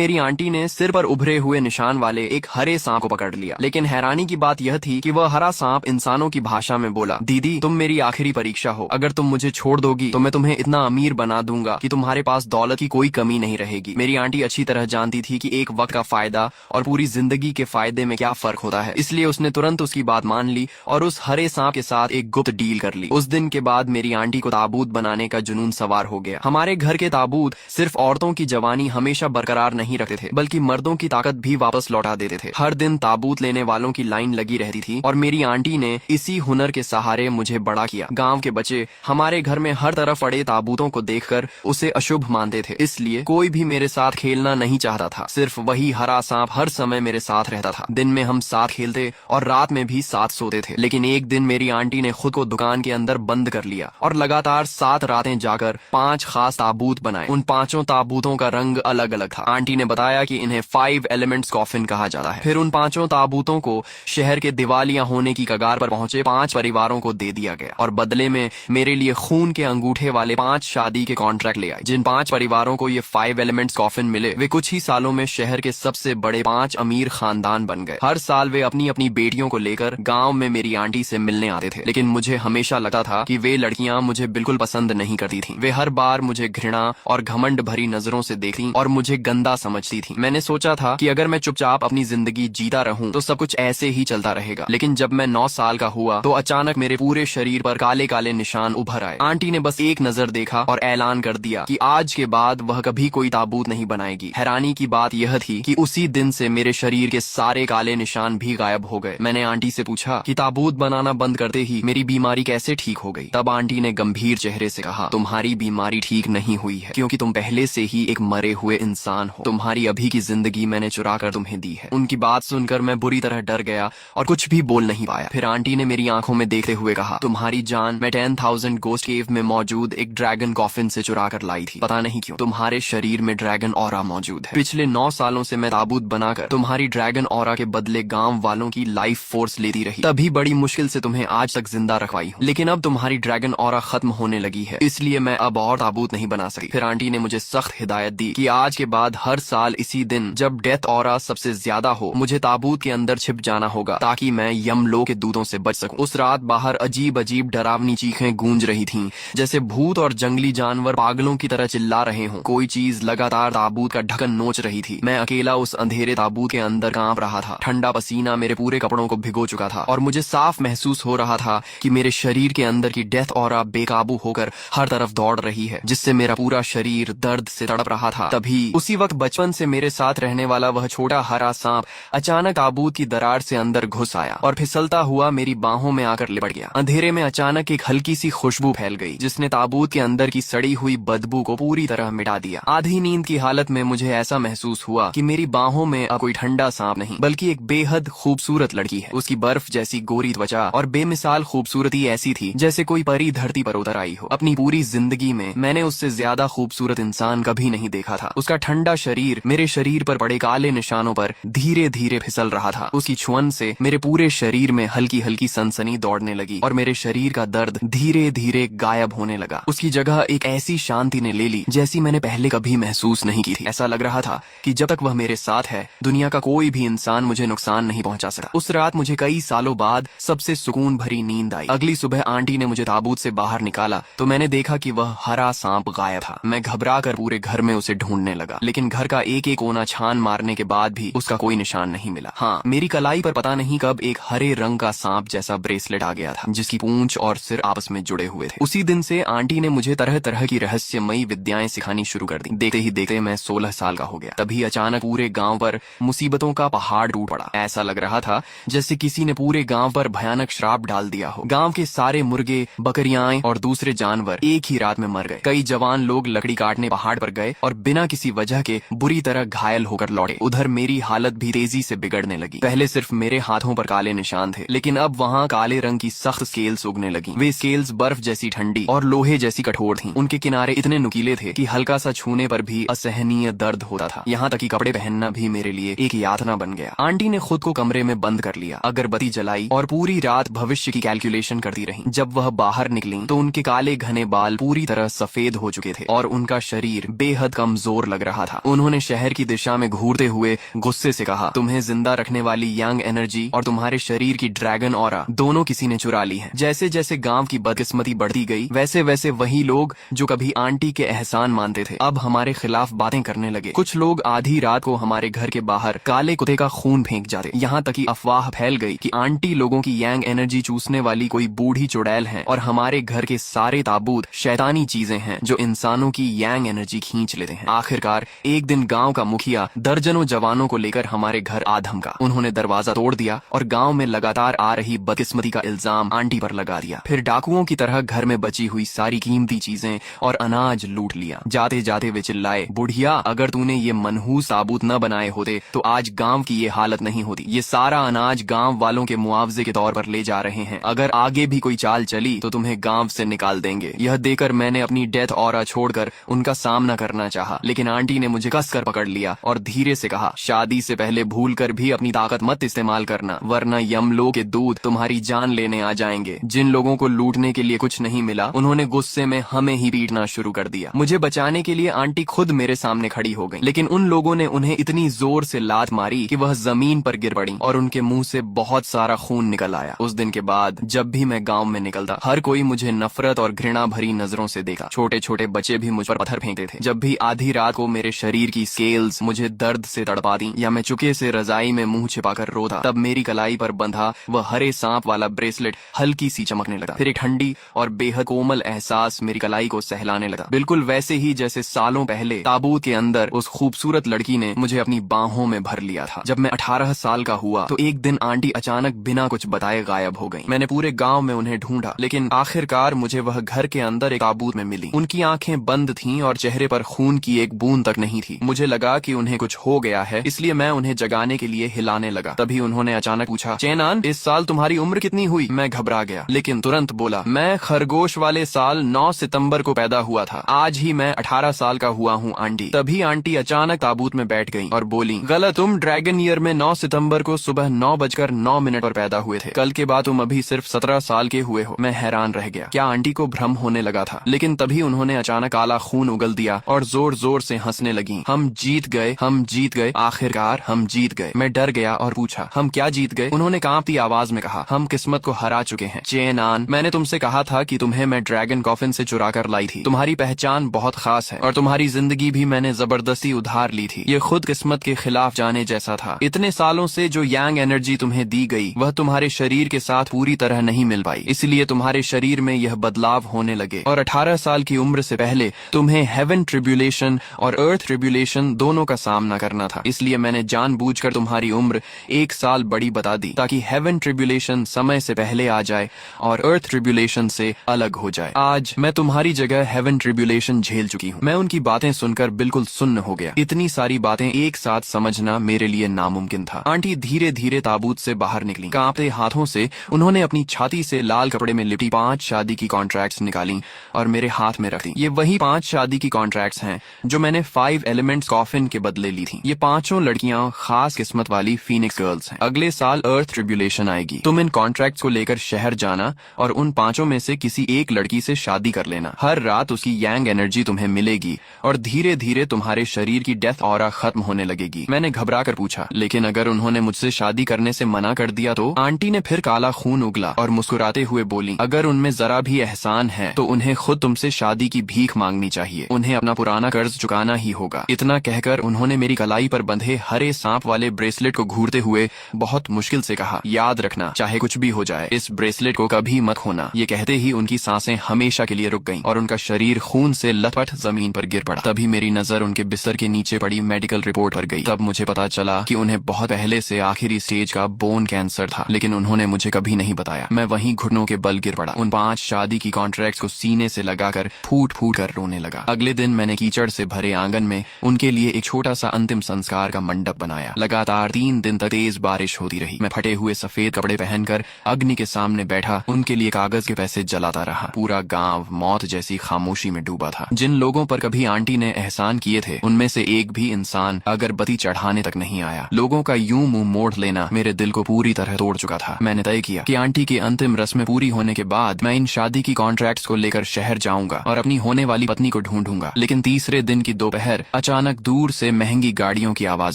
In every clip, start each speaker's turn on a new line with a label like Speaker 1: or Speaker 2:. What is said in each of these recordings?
Speaker 1: मेरी आंटी ने सिर पर उभरे हुए निशान वाले एक हरे सांप को पकड़ लिया, लेकिन हैरानी की बात यह थी कि वह हरा सांप इंसानों की भाषा में बोला, दीदी तुम मेरी आखिरी परीक्षा हो, अगर तुम मुझे छोड़ दोगी तो मैं तुम्हें इतना अमीर बना दूंगा कि तुम्हारे पास दौलत की कोई कमी नहीं रहेगी। मेरी आंटी अच्छी तरह जानती थी कि एक वक्त का फायदा और पूरी जिंदगी के फायदे में क्या फर्क होता है, इसलिए उसने तुरंत उसकी बात मान ली और उस हरे सांप के साथ एक गुप्त डील कर ली। उस दिन के बाद मेरी आंटी को ताबूत बनाने का जुनून सवार हो गया। हमारे घर के ताबूत सिर्फ औरतों की जवानी हमेशा बरकरार नहीं रखते थे, बल्कि मर्दों की ताकत भी वापस लौटा देते थे। हर दिन ताबूत लेने वालों की लाइन लगी रहती थी और मेरी आंटी ने इसी हुनर के सहारे मुझे बड़ा किया। गांव के बच्चे हमारे घर में हर तरफ पड़े ताबूतों को देखकर उसे अशुभ मानते थे, इसलिए कोई भी मेरे साथ खेलना नहीं चाहता था। सिर्फ वही हरा सांप हर समय मेरे साथ रहता था। दिन में हम साथ खेलते और रात में भी साथ सोते थे। लेकिन एक दिन मेरी आंटी ने खुद को दुकान के अंदर बंद कर लिया और लगातार 7 रातें जाकर 5 खास ताबूत बनाए। उन 5 ताबूतों का रंग अलग अलग था। आंटी ने बताया कि इन्हें 5 एलिमेंट्स कॉफिन कहा जाता है। फिर उन 5 ताबूतों को शहर के दिवालिया होने की कगार पर पहुंचे 5 परिवारों को दे दिया गया और बदले में मेरे लिए खून के अंगूठे वाले 5 शादी के कॉन्ट्रैक्ट ले आए। जिन 5 परिवारों को ये 5 एलिमेंट्स कॉफिन मिले, वे कुछ ही सालों में शहर के सबसे बड़े 5 अमीर खानदान बन गए। हर साल वे अपनी अपनी बेटियों को लेकर गांव में मेरी आंटी से मिलने आते थे, लेकिन मुझे हमेशा लगता था कि वे लड़कियां मुझे बिल्कुल पसंद नहीं करती थीं। वे हर बार मुझे घृणा और घमंड भरी नजरों से देखती और मुझे गंदा समझती थी। मैंने सोचा था कि अगर मैं चुपचाप अपनी जिंदगी जीता रहूं तो सब कुछ ऐसे ही चलता रहेगा। लेकिन जब मैं 9 साल का हुआ तो अचानक मेरे पूरे शरीर पर काले काले निशान उभर आए। आंटी ने बस एक नजर देखा और ऐलान कर दिया कि आज के बाद वह कभी कोई ताबूत नहीं बनाएगी। हैरानी की बात यह थी कि उसी दिन से मेरे शरीर के सारे काले निशान भी गायब हो गए। मैंने आंटी से पूछा कि ताबूत बनाना बंद करते ही मेरी बीमारी कैसे ठीक हो गई। तब आंटी ने गंभीर चेहरे से कहा, तुम्हारी बीमारी ठीक नहीं हुई है क्योंकि तुम पहले से ही एक मरे हुए इंसान हो। तुम्हारी अभी की जिंदगी मैंने चुरा कर तुम्हें दी है। उनकी बात सुनकर मैं बुरी तरह डर गया और कुछ भी बोल नहीं पाया। फिर आंटी ने मेरी आंखों में देखते हुए कहा, तुम्हारी जान मैं 10,000 गोस्ट केव में मौजूद एक ड्रैगन कॉफिन से चुरा कर लाई थी। पता नहीं क्यों तुम्हारे शरीर में ड्रैगन ऑरा मौजूद है। पिछले 9 सालों से मैं ताबूत बनाकर तुम्हारी ड्रैगन ऑरा के बदले गांव वालों की लाइफ फोर्स लेती रही, तभी बड़ी मुश्किल से तुम्हें आज तक जिंदा रखवाई हूँ। लेकिन अब तुम्हारी ड्रैगन ऑरा खत्म होने लगी है, इसलिए मैं अब और ताबूत नहीं बना सकती। फिर आंटी ने मुझे सख्त हिदायत दी कि आज के बाद हर साल इसी दिन जब डेथ ऑरा सबसे ज्यादा हो, मुझे ताबूत के अंदर छिप जाना होगा ताकि मैं यमलोक के दूतों से बच सकूं। उस रात बाहर अजीब अजीब डरावनी चीखें गूंज रही थीं, जैसे भूत और जंगली जानवर पागलों की तरह चिल्ला रहे हों। कोई चीज लगातार ताबूत का ढक्कन नोच रही थी। मैं अकेला उस अंधेरे ताबूत के अंदर कांप रहा था। ठंडा पसीना मेरे पूरे कपड़ों को भिगो चुका था और मुझे साफ महसूस हो रहा था कि मेरे शरीर के अंदर की डेथ ऑरा बेकाबू होकर हर तरफ दौड़ रही है, जिससे मेरा पूरा शरीर दर्द से तड़प रहा था। तभी उसी वक्त बचपन से मेरे साथ रहने वाला वह छोटा हरा सांप अचानक ताबूत की दरार से अंदर घुस आया और फिसलता हुआ मेरी बाहों में आकर लिपट गया। अंधेरे में अचानक एक हल्की सी खुशबू फैल गई, जिसने ताबूत के अंदर की सड़ी हुई बदबू को पूरी तरह मिटा दिया। आधी नींद की हालत में मुझे ऐसा महसूस हुआ कि मेरी बाहों में अब कोई ठंडा सांप नहीं, बल्कि एक बेहद खूबसूरत लड़की है। उसकी बर्फ जैसी गोरी त्वचा और बेमिसाल खूबसूरती ऐसी थी जैसे कोई परी धरती पर उतर आई हो। अपनी पूरी जिंदगी में मैंने उससे ज्यादा खूबसूरत इंसान कभी नहीं देखा था। उसका ठंडा शरीर मेरे शरीर पर पड़े काले निशानों पर धीरे धीरे फिसल रहा था। उसकी छुअन से मेरे पूरे शरीर में हल्की हल्की सनसनी दौड़ने लगी और मेरे शरीर का दर्द धीरे धीरे गायब होने लगा। उसकी जगह एक ऐसी शांति ने ले ली जैसी मैंने पहले कभी महसूस नहीं की थी। ऐसा लग रहा था कि जब तक वह मेरे साथ है, दुनिया का कोई भी इंसान मुझे नुकसान नहीं पहुंचा सकता। उस रात मुझे कई सालों बाद सबसे सुकून भरी नींद आई। अगली सुबह आंटी ने मुझे ताबूत से बाहर निकाला तो मैंने देखा कि वह हरा सांप गायब था। मैं घबरा कर पूरे घर में उसे ढूंढने लगा, लेकिन घर का एक एक कोना छान मारने के बाद भी उसका कोई निशान नहीं मिला। हाँ, मेरी कलाई पर पता नहीं कब एक हरे रंग का सांप जैसा ब्रेसलेट आ गया था, जिसकी पूंछ और सिर आपस में जुड़े हुए थे। उसी दिन से आंटी ने मुझे तरह तरह की रहस्यमयी विद्याएं सिखानी शुरू कर दी। देखते ही देखते मैं 16 साल का हो गया। तभी अचानक पूरे गांव पर मुसीबतों का पहाड़ टूट पड़ा। ऐसा लग रहा था जैसे किसी ने पूरे गांव पर भयानक श्राप डाल दिया हो। गांव के सारे मुर्गे, बकरियां और दूसरे जानवर एक ही रात में मर गए। कई जवान लोग लकड़ी काटने पहाड़ पर गए और बिना किसी वजह के बुरी तरह घायल होकर लौटे। उधर मेरी हालत भी तेजी से बिगड़ने लगी। पहले सिर्फ मेरे हाथों पर काले निशान थे, लेकिन अब वहाँ काले रंग की सख्त स्केल्स उगने लगी। वे स्केल्स बर्फ जैसी ठंडी और लोहे जैसी कठोर थीं। उनके किनारे इतने नुकीले थे कि हल्का सा छूने पर भी असहनीय दर्द होता था। यहाँ तक कि कपड़े पहनना भी मेरे लिए एक यातना बन गया। आंटी ने खुद को कमरे में बंद कर लिया, अगरबत्ती जलाई और पूरी रात भविष्य की कैलकुलेशन करती रही। जब वह बाहर निकली तो उनके काले घने बाल पूरी तरह सफेद हो चुके थे और उनका शरीर बेहद कमजोर लग रहा था। उन्होंने उन्होंने शहर की दिशा में घूरते हुए गुस्से से कहा, तुम्हें जिंदा रखने वाली यंग एनर्जी और तुम्हारे शरीर की ड्रैगन ऑरा दोनों किसी ने चुरा ली है। जैसे जैसे गांव की बदकिस्मती बढ़ती गई वैसे वैसे वही लोग जो कभी आंटी के एहसान मानते थे अब हमारे खिलाफ बातें करने लगे। कुछ लोग आधी रात को हमारे घर के बाहर काले कुत्ते का खून फेंक जाते। यहाँ तक कि अफवाह फैल गई कि आंटी लोगों की यंग एनर्जी चूसने वाली कोई बूढ़ी चुड़ैल है और हमारे घर के सारे ताबूत शैतानी चीजें हैं जो इंसानों की यंग एनर्जी खींच लेते हैं। आखिरकार एक दिन गांव का मुखिया दर्जनों जवानों को लेकर हमारे घर आ धमका। उन्होंने दरवाजा तोड़ दिया और गांव में लगातार आ रही बदकिस्मती का इल्जाम आंटी पर लगा दिया। फिर डाकुओं की तरह घर में बची हुई सारी कीमती चीजें और अनाज लूट लिया। जाते जाते वे चिल्लाए, बुढ़िया अगर तूने ये मनहूस ताबूत न बनाए होते तो आज गांव की ये हालत नहीं होती। ये सारा अनाज गांव वालों के मुआवजे के तौर पर ले जा रहे हैं। अगर आगे भी कोई चाल चली तो तुम्हें गांव से निकाल देंगे। यह देकर मैंने अपनी डेथ ऑरा छोड़कर उनका सामना करना चाहा, लेकिन आंटी ने मुझे कसकर पकड़ लिया और धीरे से कहा, शादी से पहले भूलकर भी अपनी ताकत मत इस्तेमाल करना, वरना यमलोक के दूत तुम्हारी जान लेने आ जाएंगे। जिन लोगों को लूटने के लिए कुछ नहीं मिला उन्होंने गुस्से में हमें ही पीटना शुरू कर दिया। मुझे बचाने के लिए आंटी खुद मेरे सामने खड़ी हो गई, लेकिन उन लोगों ने उन्हें इतनी जोर से लात मारी कि वह जमीन पर गिर पड़ी और उनके मुंह से बहुत सारा खून निकल आया। उस दिन के बाद जब भी मैं गांव में निकलता हर कोई मुझे नफरत और घृणा भरी नजरों से देखा। छोटे छोटे बच्चे भी मुझ पर पत्थर फेंकते थे। जब भी आधी रात को मेरे शरीर की स्केल्स मुझे दर्द से तड़पाती या मैं चुके से रजाई में मुंह छिपाकर रोता, तब मेरी कलाई पर बंधा वह हरे सांप वाला ब्रेसलेट हल्की सी चमकने लगा। फिर एक ठंडी और बेहद कोमल एहसास मेरी कलाई को सहलाने लगा, बिल्कुल वैसे ही जैसे सालों पहले ताबूत के अंदर उस खूबसूरत लड़की ने मुझे अपनी बाहों में भर लिया था। जब मैं 18 साल का हुआ तो एक दिन आंटी अचानक बिना कुछ बताए गायब हो गई। मैंने पूरे गांव में उन्हें ढूंढा, लेकिन आखिरकार मुझे वह घर के अंदर एक ताबूत में मिली। उनकी आंखें बंद थीं और चेहरे पर खून की एक बूंद तक नहीं थी। मुझे लगा कि उन्हें कुछ हो गया है, इसलिए मैं उन्हें जगाने के लिए हिलाने लगा। तभी उन्होंने अचानक पूछा, चेनान इस साल तुम्हारी उम्र कितनी हुई? मैं घबरा गया, लेकिन तुरंत बोला, मैं खरगोश वाले साल 9 सितंबर को पैदा हुआ था। आज ही मैं 18 साल का हुआ हूँ आंटी। तभी आंटी अचानक ताबूत में बैठ गई और बोली, गलत, तुम ड्रैगन ईयर में 9 सितंबर को सुबह 9:09 पर पैदा हुए थे। कल के बाद तुम अभी सिर्फ 17 साल के हुए हो। मैं हैरान रह गया। क्या आंटी को भ्रम होने लगा था? लेकिन तभी उन्होंने अचानक काला खून उगल दिया और जोर जोर से हंसने लगी। हम जीत गए, हम जीत गए, आखिरकार हम जीत गए। मैं डर गया और पूछा, हम क्या जीत गए? उन्होंने कांपती आवाज में कहा, हम किस्मत को हरा चुके हैं। चेनान, मैंने तुमसे कहा था कि तुम्हें मैं ड्रैगन कॉफिन से चुरा कर लाई थी। तुम्हारी पहचान बहुत खास है और तुम्हारी जिंदगी भी मैंने जबरदस्ती उधार ली थी। ये खुद किस्मत के खिलाफ जाने जैसा था। इतने सालों से जो यंग एनर्जी तुम्हें दी गई वह तुम्हारे शरीर के साथ पूरी तरह नहीं मिल पाई, इसलिए तुम्हारे शरीर में यह बदलाव होने लगे और 18 साल की उम्र से पहले तुम्हें हेवन ट्रिब्यूलेशन और अर्थ ट्रिब्यूलेशन दोनों का सामना करना था। इसलिए मैंने जानबूझकर तुम्हारी उम्र 1 साल बड़ी बता दी ताकि हेवन ट्रिब्यूलेशन समय से पहले आ जाए और अर्थ ट्रिब्यूलेशन से अलग हो जाए। आज मैं तुम्हारी जगह हेवन ट्रिब्यूलेशन झेल चुकी हूँ। मैं उनकी बातें सुनकर बिल्कुल सुन्न हो गया। इतनी सारी बातें एक साथ समझना मेरे लिए नामुमकिन था। आंटी धीरे धीरे ताबूत से बाहर निकली। कांपते हाथों से उन्होंने अपनी छाती से लाल कपड़े में लिपटी 5 शादी की कॉन्ट्रैक्ट्स निकाली और मेरे हाथ में रख दी। ये वही 5 शादी की कॉन्ट्रैक्ट्स हैं जो मैंने 5 एलिमेंट्स कॉफिन के बदले ली थी। ये पांचों लड़कियां खास किस्मत वाली फीनिक्स गर्ल्स हैं। अगले साल अर्थ ट्रिब्यूलेशन आएगी। तुम इन कॉन्ट्रैक्ट्स को लेकर शहर जाना और उन 5 में से किसी एक लड़की से शादी कर लेना। हर रात उसकी यंग एनर्जी तुम्हें मिलेगी और धीरे धीरे तुम्हारे शरीर की डेथ ऑरा खत्म होने लगेगी। मैंने घबरा कर पूछा, लेकिन अगर उन्होंने मुझसे शादी करने से मना कर दिया तो? आंटी ने फिर काला खून उगला और मुस्कुराते हुए बोली, अगर उनमें जरा भी एहसान है तो उन्हें खुद तुमसे शादी की भीख मांगनी चाहिए। उन्हें अपना पुराना कर्ज चुकाना ही होगा। इतना कहकर उन्होंने मेरी कलाई पर बंधे हरे सांप वाले ब्रेसलेट को घूरते हुए बहुत मुश्किल से कहा, याद रखना चाहे कुछ भी हो जाए इस ब्रेसलेट को कभी मत खोना। ये कहते ही उनकी सांसें हमेशा के लिए रुक गईं और उनका शरीर खून से लथपथ जमीन पर गिर पड़ा। तभी मेरी नजर उनके बिस्तर के नीचे पड़ी मेडिकल रिपोर्ट पर गई। तब मुझे पता चला कि उन्हें बहुत पहले से आखिरी स्टेज का बोन कैंसर था, लेकिन उन्होंने मुझे कभी नहीं बताया। मैं वहीं घुटनों के बल गिर पड़ा। उन 5 शादी की कॉन्ट्रैक्ट्स को सीने से लगाकर फूट फूट कर रोने लगा। अगले दिन मैंने कीचड़ से भरे आंगन में उनके लिए एक छोटा सा अंतिम संस्कार का मंडप बनाया। लगातार 3 दिन तक तेज बारिश होती रही। मैं फटे हुए सफेद कपड़े पहनकर अग्नि के सामने बैठा उनके लिए कागज के पैसे जलाता रहा। पूरा गांव मौत जैसी खामोशी में डूबा था। जिन लोगों पर कभी आंटी ने एहसान किए थे उनमें से एक भी इंसान अगरबत्ती चढ़ाने तक नहीं आया। लोगों का यूं मुंह मोड़ लेना मेरे दिल को पूरी तरह तोड़ चुका था। मैंने तय किया कि आंटी की अंतिम रस्में पूरी होने के बाद मैं इन शादी की कॉन्ट्रैक्ट्स को लेकर शहर जाऊंगा और अपनी होने वाली पत्नी को ढूंढूंगा। लेकिन तीसरे दिन की दोपहर अचानक अचानक दूर से महंगी गाड़ियों की आवाज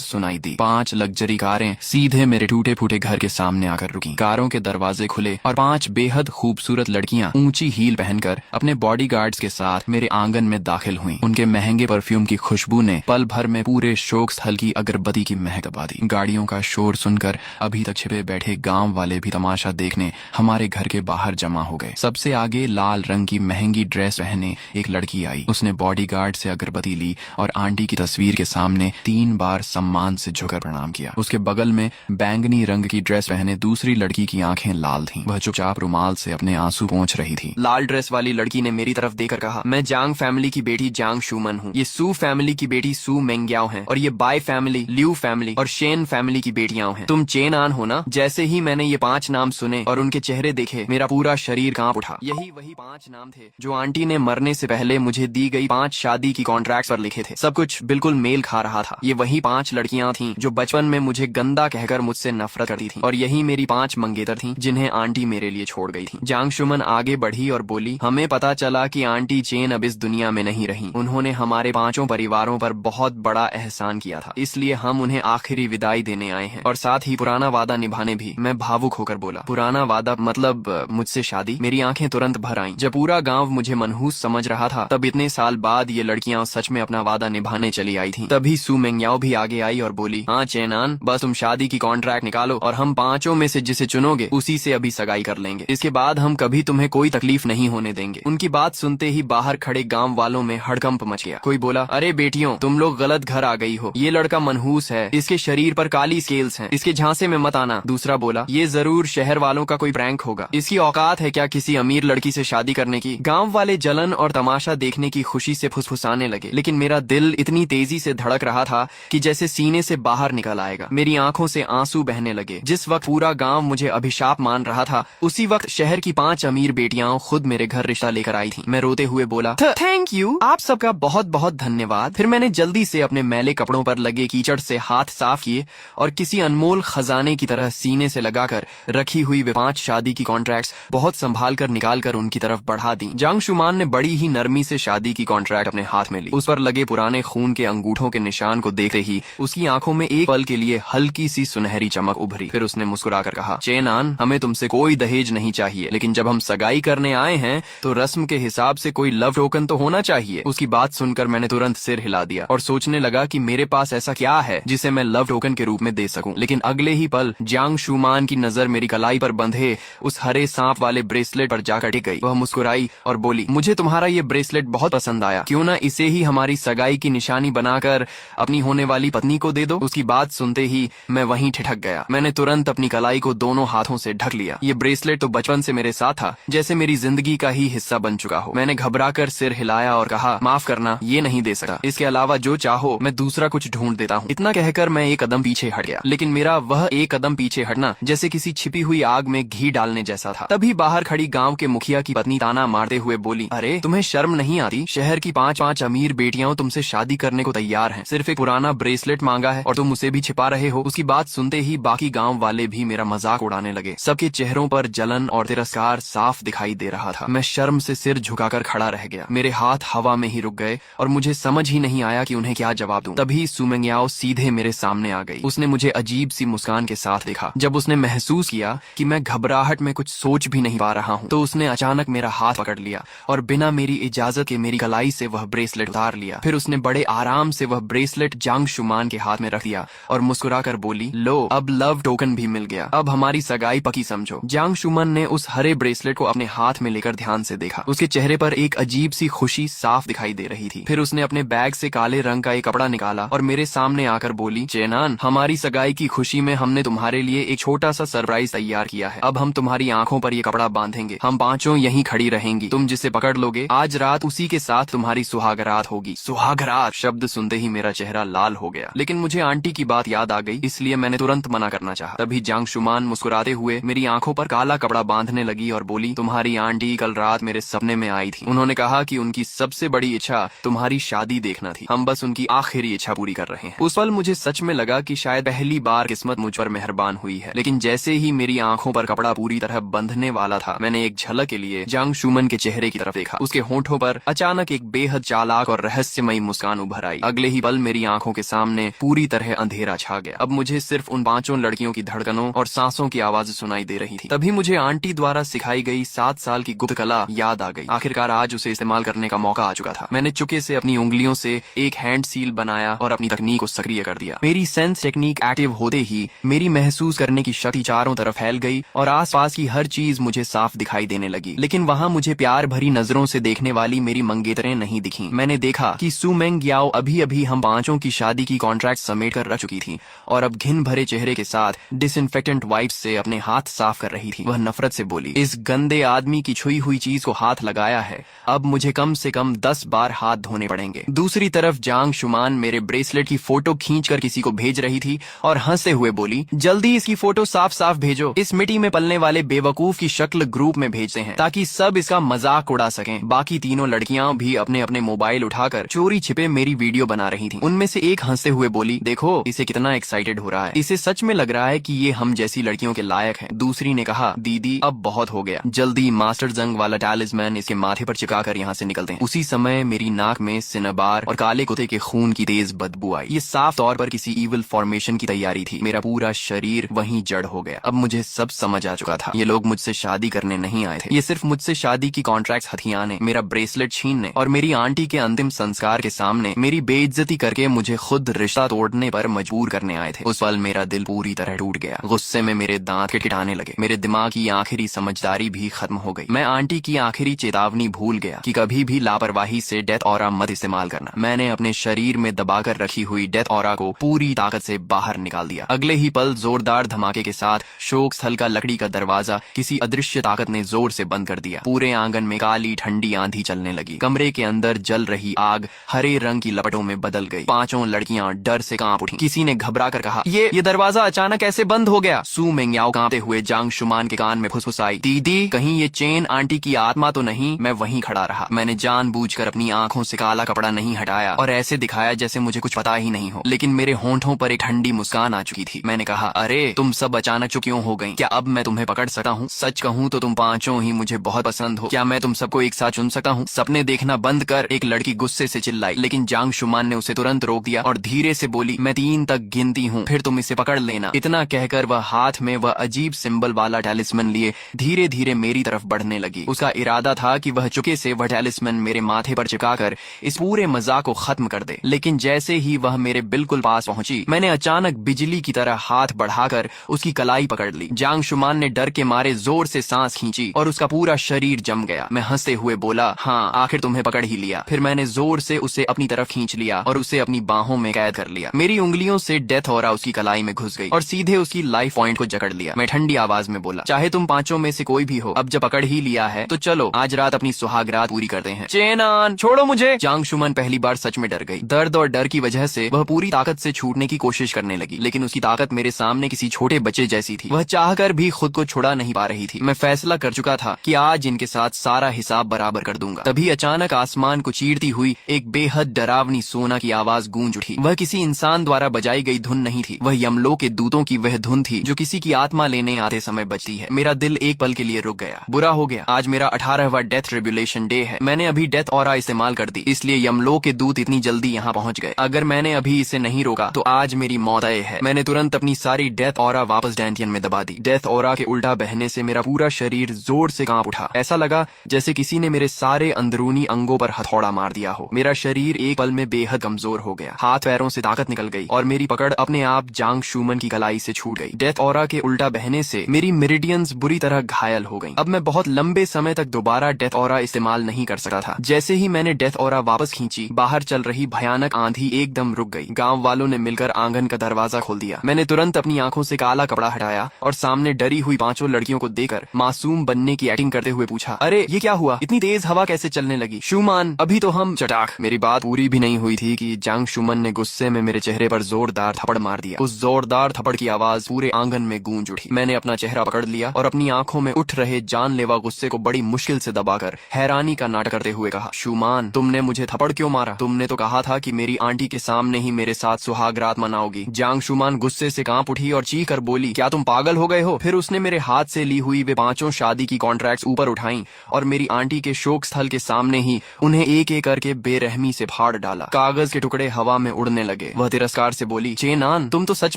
Speaker 1: सुनाई दी। 5 लग्जरी कारें सीधे मेरे टूटे फूटे घर के सामने आकर रुकी। कारों के दरवाजे खुले और 5 बेहद खूबसूरत लड़कियां ऊंची हील पहनकर अपने बॉडीगार्ड्स के साथ मेरे आंगन में दाखिल हुईं। उनके महंगे परफ्यूम की खुशबू ने पल भर में पूरे शोक स्थल की अगरबत्ती की महक दबा दी। गाड़ियों का शोर सुनकर अभी तक छिपे बैठे गांव वाले भी तमाशा देखने हमारे घर के बाहर जमा हो गए। सबसे आगे लाल रंग की महंगी ड्रेस पहने एक लड़की आई। उसने बॉडीगार्ड से अगरबत्ती ली और आंटी की तस्वीर के सामने 3 बार सम्मान से झुककर प्रणाम किया। उसके बगल में बैंगनी रंग की ड्रेस पहने दूसरी लड़की की आंखें लाल थीं। वह चुपचाप रुमाल से अपने आंसू पोंछ रही थी। लाल ड्रेस वाली लड़की ने मेरी तरफ देखकर कहा, मैं जांग फैमिली की बेटी जांग शूमन हूँ। ये सू फैमिली की बेटी सू मेंग्याओ है और ये बाय फैमिली, लियू फैमिली और शेन फैमिली की बेटियां हैं। तुम चेन आन हो ना? जैसे ही मैंने ये 5 नाम सुने और उनके चेहरे देखे, मेरा पूरा शरीर कांप उठा। यही वही 5 नाम थे जो आंटी ने मरने से पहले मुझे दी गई 5 शादी की कॉन्ट्रैक्ट पर लिखे थे। सब कुछ बिल्कुल मेल खा रहा था। ये वही 5 लड़कियां थीं जो बचपन में मुझे गंदा कहकर मुझसे नफरत करती थीं और यही मेरी 5 मंगेतर थीं जिन्हें आंटी मेरे लिए छोड़ गई थी। जांग शुमन आगे बढ़ी और बोली, हमें पता चला कि आंटी चेन अब इस दुनिया में नहीं रही। उन्होंने हमारे 5 परिवारों पर बहुत बड़ा एहसान किया था, इसलिए हम उन्हें आखिरी विदाई देने आए हैं और साथ ही पुराना वादा निभाने भी। मैं भावुक होकर बोला, पुराना वादा मतलब मुझसे शादी? मेरी आंखें तुरंत भर आईं। जब पूरा गांव मुझे मनहूस समझ रहा था, तब इतने साल बाद ये लड़कियां सच में अपना वादा निभाने चली आई थीं। तभी सू मेंग्याओ भी आगे आई और बोली, हाँ चेनान, बस तुम शादी की कॉन्ट्रैक्ट निकालो और हम 5 में से जिसे चुनोगे उसी से अभी सगाई कर लेंगे। इसके बाद हम कभी तुम्हें कोई तकलीफ नहीं होने देंगे। उनकी बात सुनते ही बाहर खड़े गांव वालों में हड़कंप मच गया। कोई बोला, अरे बेटियों, तुम लोग गलत घर आ गई हो। ये लड़का मनहूस है, इसके शरीर पर काली स्केल्स हैं, इसके झांसे में मत आना। दूसरा बोला, ये जरूर शहर वालों का कोई प्रैंक होगा। इसकी औकात है क्या किसी अमीर लड़की से शादी करने की? गांव वाले जलन और तमाशा देखने की खुशी से फुसफुसाने लगे, लेकिन मेरा दिल इतनी तेजी से धड़क रहा था कि जैसे सीने से बाहर निकल आएगा। मेरी आंखों से आंसू बहने लगे। जिस वक्त पूरा गांव मुझे अभिशाप मान रहा था, उसी वक्त शहर की 5 अमीर बेटियां खुद मेरे घर रिश्ता लेकर आई थीं। मैं रोते हुए बोला, थैंक यू, आप सबका बहुत बहुत धन्यवाद। फिर मैंने जल्दी से अपने मैले कपड़ों पर लगे कीचड़ से हाथ साफ किए और किसी अनमोल खजाने की तरह सीने से लगाकर रखी हुई वे 5 शादी की कॉन्ट्रैक्ट्स बहुत संभाल कर निकाल कर उनकी तरफ बढ़ा दी। जांग शुमान ने बड़ी ही नरमी से शादी की कॉन्ट्रैक्ट अपने हाथ में ली। उस पर लगे पुराने खून के अंगूठों के निशान को देखते ही उसकी आंखों में एक पल के लिए हल्की सी सुनहरी चमक उभरी। फिर उसने मुस्कुराकर कहा, चेनान, हमें तुमसे कोई दहेज नहीं चाहिए, लेकिन जब हम सगाई करने आए हैं तो रस्म के हिसाब से कोई लव टोकन तो होना चाहिए। उसकी बात सुनकर मैंने तुरंत सिर हिला दिया और सोचने लगा कि मेरे पास ऐसा क्या है जिसे मैं लव टोकन के रूप में दे सकूं। लेकिन अगले ही पल जांग शुमान की नजर मेरी कलाई पर बंधे उस हरे सांप वाले ब्रेसलेट पर जाकर टिक गई। वह मुस्कुराई और बोली, मुझे तुम्हारा ये ब्रेसलेट बहुत पसंद आया, क्यों ना इसे ही हमारी सगाई की निशानी बनाकर अपनी होने वाली पत्नी को दे दो। उसकी बात सुनते ही मैं वहीं ठिठक गया। मैंने तुरंत अपनी कलाई को दोनों हाथों से ढक लिया। ये ब्रेसलेट तो बचपन से मेरे साथ था, जैसे मेरी जिंदगी का ही हिस्सा बन चुका हो। मैंने घबराकर सिर हिलाया और कहा, माफ करना, ये नहीं दे सकता। इसके अलावा जो चाहो मैं दूसरा कुछ ढूंढ देता हूँ। इतना कहकर मैं एक कदम पीछे हट गया, लेकिन मेरा वह एक कदम पीछे हटना जैसे किसी छिपी हुई आग में घी डालने जैसा था। तभी बाहर खड़ी गांव के मुखिया की पत्नी ताना मारते हुए बोली, अरे तुम्हें शर्म नहीं आती? शहर की 5 अमीर बेटियां तुमसे शादी करने को तैयार हैं, सिर्फ एक पुराना ब्रेसलेट मांगा है और तुम उसे भी छिपा रहे हो। उसकी बात सुनते ही बाकी गांव वाले भी मेरा मजाक उड़ाने लगे। सबके चेहरों पर जलन और तिरस्कार साफ दिखाई दे रहा था। मैं शर्म से सिर झुकाकर खड़ा रह गया। मेरे हाथ हवा में ही रुक गए और मुझे समझ ही नहीं आया कि उन्हें क्या जवाब दूं। तभी सू मेंग्याओ सीधे मेरे सामने आ गई। उसने मुझे अजीब सी मुस्कान के साथ देखा। जब उसने महसूस किया कि मैं घबराहट में कुछ सोच भी नहीं पा रहा हूँ, तो उसने अचानक मेरा हाथ पकड़ लिया और बिना मेरी इजाजत के मेरी कलाई से वह ब्रेसलेट उतार लिया। फिर उसने बड़े आराम से वह ब्रेसलेट जांग शुमान के हाथ में रख दिया और मुस्कुराकर बोली, लो, अब लव टोकन भी मिल गया, अब हमारी सगाई पकी समझो। जांग शुमान ने उस हरे ब्रेसलेट को अपने हाथ में लेकर ध्यान से देखा। उसके चेहरे पर एक अजीब सी खुशी साफ दिखाई दे रही थी। फिर उसने अपने बैग से काले रंग का एक कपड़ा निकाला और मेरे सामने आकर बोली, चेनान, हमारी सगाई की खुशी में हमने तुम्हारे लिए एक छोटा सा सरप्राइज तैयार किया है। अब हम तुम्हारी आंखों पर ये कपड़ा बांधेंगे। हम 5 यहीं खड़ी रहेंगी। तुम जिसे पकड़ लोगे आज रात उसी के साथ तुम्हारी सुहागरात होगी। सुहागरात शब्द सुनते ही मेरा चेहरा लाल हो गया, लेकिन मुझे आंटी की बात याद आ गई, इसलिए मैंने तुरंत मना करना चाहा। तभी जांग शुमान मुस्कुराते हुए मेरी आंखों पर काला कपड़ा बांधने लगी और बोली, तुम्हारी आंटी कल रात मेरे सपने में आई थी। उन्होंने कहा कि उनकी सबसे बड़ी इच्छा तुम्हारी शादी देखना थी। हम बस उनकी आखिरी इच्छा पूरी कर रहे हैं। उस पल मुझे सच में लगा कि शायद पहली बार किस्मत मुझ पर मेहरबान हुई है। लेकिन जैसे ही मेरी आंखों पर कपड़ा पूरी तरह बंधने वाला था, मैंने एक झलक के लिए जांग शुमन के चेहरे की तरफ देखा। उसके होंठों पर अचानक एक बेहद चालाक और रहस्यमयी मुस्कान उभर आई। अगले ही पल मेरी आंखों के सामने पूरी तरह अंधेरा छा गया। अब मुझे सिर्फ उन 5 लड़कियों की धड़कनों और सांसों की आवाज सुनाई दे रही थी। तभी मुझे आंटी द्वारा सिखाई गई 7 साल की गुप्त कला याद आ गई। आखिरकार आज उसे इस्तेमाल करने का मौका आ चुका था। मैंने चुके से अपनी उंगलियों से एक हैंड सील बनाया और अपनी तकनीक को सक्रिय कर दिया। मेरी सेंस टेक्निक एक्टिव होते ही मेरी महसूस करने की शक्ति चारों तरफ फैल गई और आसपास की हर चीज मुझे साफ दिखाई देने लगी। लेकिन वहाँ मुझे प्यार भरी नजरों से देखने वाली मेरी मंगेतरें नहीं दिखी। मैंने देखा कि सू मेंग याओ अभी अभी हम 5 की शादी की कॉन्ट्रैक्ट समेट कर रख चुकी थी और अब घिन भरे चेहरे के साथ डिसइंफेक्टेंट वाइप्स से अपने हाथ साफ कर रही थी। वह नफरत से बोली, इस गंदे आदमी की छुई हुई चीज को हाथ लगाया है, अब मुझे कम से कम 10 बार हाथ धोने पड़ेंगे। दूसरी तरफ जांग शुमान मेरे ब्रेसलेट की फोटो खींचकर किसी को भेज रही थी और हंसते हुए बोली, जल्दी इसकी फोटो साफ साफ भेजो। इस मिट्टी में पलने वाले बेवकूफ की शक्ल ग्रुप में भेजते हैं ताकि सब इसका मजाक उड़ा सकें। बाकी तीनों लड़कियां भी अपने अपने मोबाइल उठाकर चोरी छिपे मेरी वीडियो बना रही थी। उनमें से एक हंसते हुए बोली, देखो इसे कितना एक्साइटेड हो रहा है, इसे सच में लग रहा है कि ये हम जैसी लड़कियों के लायक है। दूसरी ने कहा, दीदी अब बहुत हो गया, जल्दी मास्टर जंग वाला टैलिस्मैन इसके माथे पर चिपकाकर यहाँ से निकलते हैं। उसी समय मेरी नाक में सिनबार और काले कुत्ते के खून की तेज बदबू आई। ये साफ तौर पर किसी इविल फॉर्मेशन की तैयारी थी। मेरा पूरा शरीर वहीं जड़ हो गया। अब मुझे सब समझ आ चुका था। ये लोग मुझसे शादी करने नहीं आए थे, ये सिर्फ मुझसे शादी की कॉन्ट्रैक्ट हथियाने, मेरा ब्रेसलेट छीनने और मेरी आंटी के अंतिम संस्कार के सामने मेरी बेइज्जती करके मुझे खुद रिश्ता तोड़ने पर मजबूर करने आए थे। उस पल मेरा दिल पूरी तरह टूट गया। गुस्से में मेरे दांत किटकिटाने लगे। मेरे दिमाग की आखिरी समझदारी भी खत्म हो गई। मैं आंटी की आखिरी चेतावनी भूल गया कि कभी भी लापरवाही से डेथ ऑरा मत इस्तेमाल करना। मैंने अपने शरीर में दबाकर रखी हुई डेथ ऑरा को पूरी ताकत से बाहर निकाल दिया। अगले ही पल जोरदार धमाके के साथ शोक स्थल का लकड़ी का दरवाजा किसी अदृश्य ताकत ने जोर से बंद कर दिया। पूरे आंगन में काली ठंडी आंधी चलने लगी। कमरे के अंदर जल रही आग हरे रंग की लपटों में बदल गई। 5 लड़कियां डर से कांप उठी। किसी ने घबरा कर कहा, ये दरवाजा अचानक ऐसे बंद हो गया। सू मेंगयाओ कांपते हुए जांग शुमान के कान में फुसफुसाई, दीदी कहीं ये चेन आंटी की आत्मा तो नहीं। मैं वहीं खड़ा रहा। मैंने जानबूझकर अपनी आंखों से काला कपड़ा नहीं हटाया और ऐसे दिखाया जैसे मुझे कुछ पता ही नहीं हो, लेकिन मेरे होंठों पर एक ठंडी मुस्कान आ चुकी थी। मैंने कहा, अरे तुम सब अचानक चुप क्यों हो गई? क्या अब मैं तुम्हें पकड़ सकता हूँ? सच कहूँ तो तुम 5 ही मुझे बहुत पसंद हो। क्या मैं तुम सबको एक साथ चुन सकता हूँ? सपने देखना बंद कर, एक लड़की गुस्से से चिल्लाई, लेकिन जांग शुमान ने उसे तुरंत रोक दिया और धीरे से बोली, मैं 3 तक गिनती हूँ, फिर तुम इसे पकड़ लेना। इतना कहकर वह हाथ में वह अजीब सिंबल वाला टैलिस्मैन लिए धीरे धीरे मेरी तरफ बढ़ने लगी। उसका इरादा था कि वह चुके से वह टैलिस्मैन मेरे माथे पर चिपकाकर इस पूरे मजाक को खत्म कर दे। लेकिन जैसे ही वह मेरे बिल्कुल पास पहुंची, मैंने अचानक बिजली की तरह हाथ बढ़ाकर उसकी कलाई पकड़ ली। जांग शुमान ने डर के मारे जोर से सांस खींची और उसका पूरा शरीर जम गया। मैं हंसते हुए बोला, हाँ आखिर तुम्हें पकड़ ही लिया। फिर मैंने जोर से उसे अपनी तरफ खींच लिया और उसे अपनी बाहों में कैद कर लिया। मेरी उंगलियों से डेथ ऑरा उसकी कलाई में घुस गई और सीधे उसकी लाइफ पॉइंट को जकड़ लिया। मैं ठंडी आवाज में बोला, चाहे तुम 5 में से कोई भी हो, अब जब पकड़ ही लिया है तो चलो आज रात अपनी सुहाग रात पूरी करते हैं। चेनान छोड़ो मुझे। जांग शुमान पहली बार सच में डर गई। दर्द और डर की वजह से वह पूरी ताकत से छूटने की कोशिश करने लगी, लेकिन उसकी ताकत मेरे सामने किसी छोटे बच्चे जैसी थी। वह चाहकर भी खुद को छुड़ा नहीं पा रही थी। मैं फैसला कर चुका था कि आज इनके साथ सारा हिसाब बराबर कर दूंगा। तभी अचानक आसमान को चीरती हुई एक बेहद डरावनी सोना की आवाज गूंज उठी। वह किसी इंसान द्वारा बजाई गई धुन नहीं थी, वह यमलोक के दूतों की वह धुन थी जो किसी की आत्मा लेने आते समय बजती है। मेरा दिल एक पल के लिए रुक गया। बुरा हो गया, आज मेरा 18वां डेथ ट्रिब्यूलेशन डे है। मैंने अभी डेथ ऑरा इस्तेमाल कर दी, इसलिए यमलोक के दूत इतनी जल्दी यहाँ पहुँच गए। अगर मैंने अभी इसे नहीं रोका तो आज मेरी मौत तय है। मैंने तुरंत अपनी सारी डेथ ऑरा वापस डैंटियन में दबा दी। डेथ ऑरा के उल्टा बहने से मेरा पूरा शरीर जोर से कांप उठा। ऐसा लगा जैसे किसी ने मेरे सारे अंदरूनी अंगों पर हथौड़ा मार दिया हो। मेरा शरीर एक पल में बेहद कमजोर हो गया। हाथ पैरों से ताकत निकल गई और मेरी पकड़ अपने आप जांग शुमान की कलाई से छूट गई। डेथ ऑरा के उल्टा बहने से मेरी मेरिडियंस बुरी तरह घायल हो गई। अब मैं बहुत लंबे समय तक दोबारा डेथ ऑरा इस्तेमाल नहीं कर सकता था। जैसे ही मैंने डेथ ऑरा वापस खींची, बाहर चल रही भयानक आंधी एकदम रुक गई। गांव वालों ने मिलकर आंगन का दरवाजा खोल दिया। मैंने तुरंत अपनी आंखों से काला कपड़ा हटाया और सामने डरी हुई 5 लड़कियों को देखकर मासूम बनने की एक्टिंग करते हुए पूछा, अरे ये क्या हुआ? इतनी तेज हवा कैसे चलने लगी? शुमान अभी तो हम चटाक। मेरी बात पूरी भी नहीं हुई थी कि जांग शुमान ने गुस्से में मेरे चेहरे पर जोरदार थप्पड़ मार दिया। उस जोरदार थप्पड़ की आवाज पूरे आंगन में गूंज उठी। मैंने अपना चेहरा पकड़ लिया और अपनी आंखों में उठ रहे जानलेवा गुस्से को बड़ी मुश्किल से दबाकर हैरानी का नाटक करते हुए कहा, शुमान तुमने मुझे थप्पड़ क्यों मारा? तुमने तो कहा था कि मेरी आंटी के सामने ही मेरे साथ सुहाग रात मनाओगी। जांग शुमान गुस्से से कांप उठी और चीख कर बोली, क्या तुम पागल हो गए हो? फिर उसने मेरे हाथ से ली हुई वे 5 शादी की कॉन्ट्रैक्ट्स ऊपर उठाई और मेरी आंटी के शोक स्थल के सामने ही उन्हें एक एक करके बेरहमी से फाड़ मार डाला। कागज के टुकड़े हवा में उड़ने लगे। वह तिरस्कार से बोली, चेनान, तुम तो सच